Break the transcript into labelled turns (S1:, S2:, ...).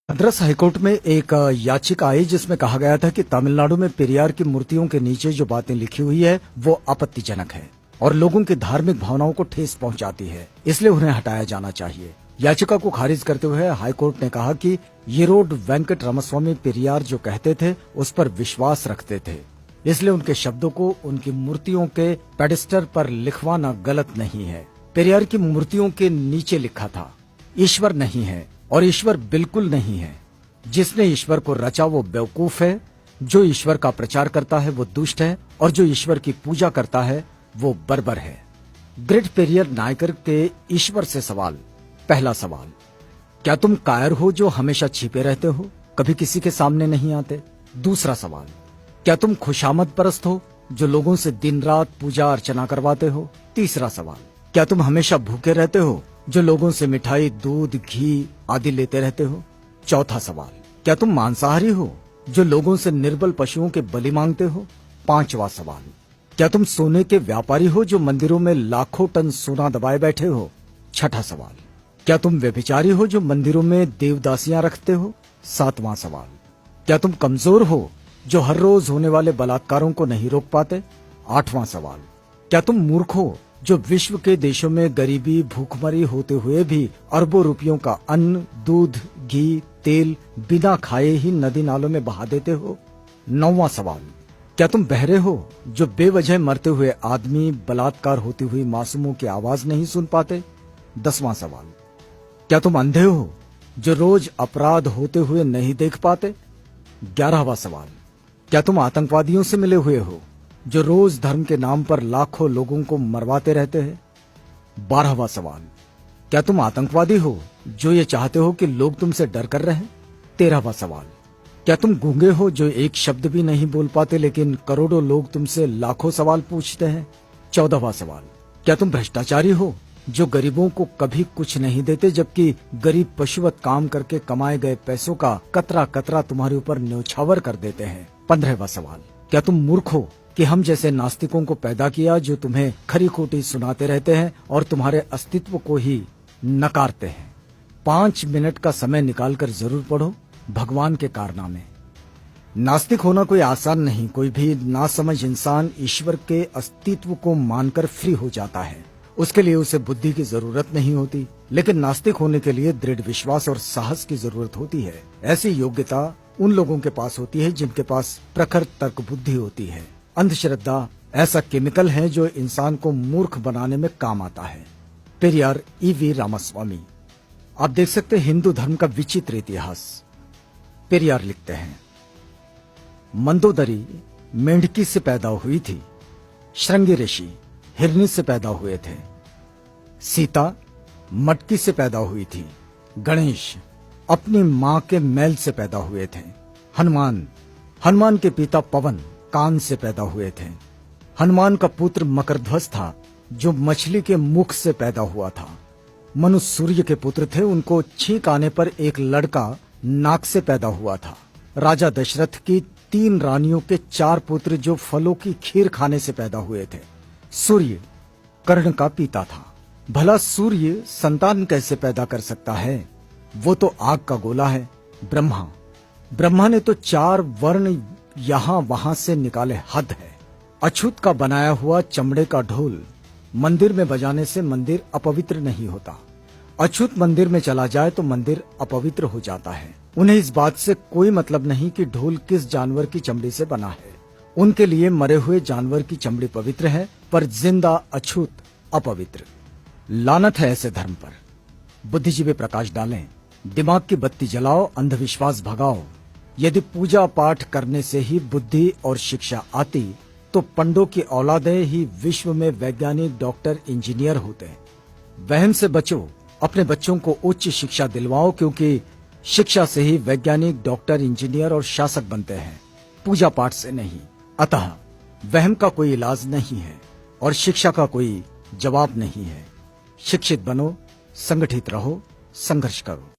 S1: Madras high court में एक याचिका आई जिसमें कहा गया था कि तमिलनाडु में पेरियार की मूर्तियों के नीचे जो बातें लिखी हुई है वो आपत्तिजनक है और लोगों की धार्मिक भावनाओं को ठेस पहुंचाती है, इसलिए उन्हें हटाया जाना चाहिए। याचिका को खारिज करते हुए हाईकोर्ट ने कहा कि ये रोड वेंकट रामास्वामी पेरियार जो कहते थे उस पर विश्वास रखते थे, इसलिए उनके शब्दों को उनकी मूर्तियों के पेडिस्टल पर लिखवाना गलत नहीं है। पेरियार की मूर्तियों के नीचे लिखा था, ईश्वर नहीं है और ईश्वर बिल्कुल नहीं है। जिसने ईश्वर को रचा वो बेवकूफ है, जो ईश्वर का प्रचार करता है वो दुष्ट है और जो ईश्वर की पूजा करता है वो बर्बर है। ग्रेट पेरियर नायकर के ईश्वर से सवाल। पहला सवाल, क्या तुम कायर हो जो हमेशा छिपे रहते हो, कभी किसी के सामने नहीं आते? दूसरा सवाल, क्या तुम खुशामद परस्त हो जो लोगों से दिन रात पूजा अर्चना करवाते हो? तीसरा सवाल, क्या तुम हमेशा भूखे रहते हो जो लोगों से मिठाई, दूध, घी आदि लेते रहते हो? चौथा सवाल, क्या तुम मांसाहारी हो जो लोगों से निर्बल पशुओं के बलि मांगते हो? पांचवा सवाल, क्या तुम सोने के व्यापारी हो जो मंदिरों में लाखों टन सोना दबाए बैठे हो? छठा सवाल, क्या तुम व्यभिचारी हो जो मंदिरों में देवदासियां रखते हो? सातवां सवाल, क्या तुम कमजोर हो जो हर रोज होने वाले बलात्कारों को नहीं रोक पाते? आठवां सवाल, क्या तुम मूर्ख हो जो विश्व के देशों में गरीबी, भूखमरी होते हुए भी अरबों रुपयों का अन्न, दूध, घी, तेल बिना खाए ही नदी नालों में बहा देते हो? नौवां सवाल, क्या तुम बहरे हो जो बेवजह मरते हुए आदमी, बलात्कार होती हुई मासूमों की आवाज नहीं सुन पाते? 10वां सवाल, क्या तुम अंधे हो जो रोज अपराध होते हुए नहीं देख पाते? 11वां सवाल, क्या तुम आतंकवादियों से मिले हुए हो जो रोज धर्म के नाम पर लाखों लोगों को मरवाते रहते हैं? 12वां सवाल, क्या तुम आतंकवादी हो जो ये चाहते हो कि लोग तुमसे डर कर रहें? 13वां सवाल, क्या तुम गूंगे हो जो एक शब्द भी नहीं बोल पाते लेकिन करोड़ों लोग तुमसे लाखों सवाल पूछते हैं? 14वां सवाल, क्या तुम भ्रष्टाचारी हो जो गरीबों को कभी कुछ नहीं देते जबकि गरीब पशुवत काम करके कमाए गए पैसों का कतरा कतरा तुम्हारे ऊपर न्यौछावर कर देते हैं? 15वां सवाल, क्या तुम मूर्ख हो कि हम जैसे नास्तिकों को पैदा किया जो तुम्हें खरी खोटी सुनाते रहते हैं और तुम्हारे अस्तित्व को ही नकारते हैं? 5 मिनट का समय निकालकर जरूर पढ़ो भगवान के कारनामे। नास्तिक होना कोई आसान नहीं। कोई भी नासमझ इंसान ईश्वर के अस्तित्व को मानकर फ्री हो जाता है, उसके लिए उसे बुद्धि की जरूरत नहीं होती, लेकिन नास्तिक होने के लिए दृढ़ विश्वास और साहस की जरूरत होती है। ऐसी योग्यता उन लोगों के पास होती है जिनके पास प्रखर तर्क बुद्धि होती है। अंधश्रद्धा ऐसा केमिकल है जो इंसान को मूर्ख बनाने में काम आता है। पेरियार E.V. रामास्वामी। आप देख सकते हैं हिंदू धर्म का विचित्र इतिहास। पेरियार लिखते हैं, मंदोदरी मेंढकी से पैदा हुई थी, श्रृंगी ऋषि हिरनी से पैदा हुए थे, सीता मटकी से पैदा हुई थी, गणेश अपनी मां के मैल से पैदा हुए थे, हनुमान के पिता पवन कान से पैदा हुए थे, हनुमान का पुत्र मकरध्वज था जो मछली के मुख से पैदा हुआ था, मनु सूर्य के पुत्र थे, उनको छींक आने पर एक लड़का नाक से पैदा हुआ था, राजा दशरथ की 3 रानियों के 4 पुत्र जो फलों की खीर खाने से पैदा हुए थे, सूर्य कर्ण का पिता था। भला सूर्य संतान कैसे पैदा कर सकता है? वो तो आग का गोला है। ब्रह्मा ने तो 4 वर्ण यहां वहां से निकाले, हद है। अछूत का बनाया हुआ चमड़े का ढोल मंदिर में बजाने से मंदिर अपवित्र नहीं होता। अछूत मंदिर में चला जाए तो मंदिर अपवित्र हो जाता है। उन्हें इस बात से कोई मतलब नहीं कि ढोल किस जानवर की चमड़ी से बना है। उनके लिए मरे हुए जानवर की चमड़ी पवित्र है पर जिंदा अछूत अपवित्र। लानत है ऐसे धर्म पर। बुद्धिजीवी प्रकाश डालें, दिमाग की बत्ती जलाओ, अंधविश्वास भगाओ। यदि पूजा पाठ करने से ही बुद्धि और शिक्षा आती तो पंडों की औलादें ही विश्व में वैज्ञानिक, डॉक्टर, इंजीनियर होते। वहम से बचो, अपने बच्चों को उच्च शिक्षा दिलवाओ क्योंकि शिक्षा से ही वैज्ञानिक, डॉक्टर, इंजीनियर और शासक बनते हैं, पूजा पाठ से नहीं। अतः वहम का कोई इलाज नहीं है और शिक्षा का कोई जवाब नहीं है। शिक्षित बनो, संगठित रहो, संघर्ष करो।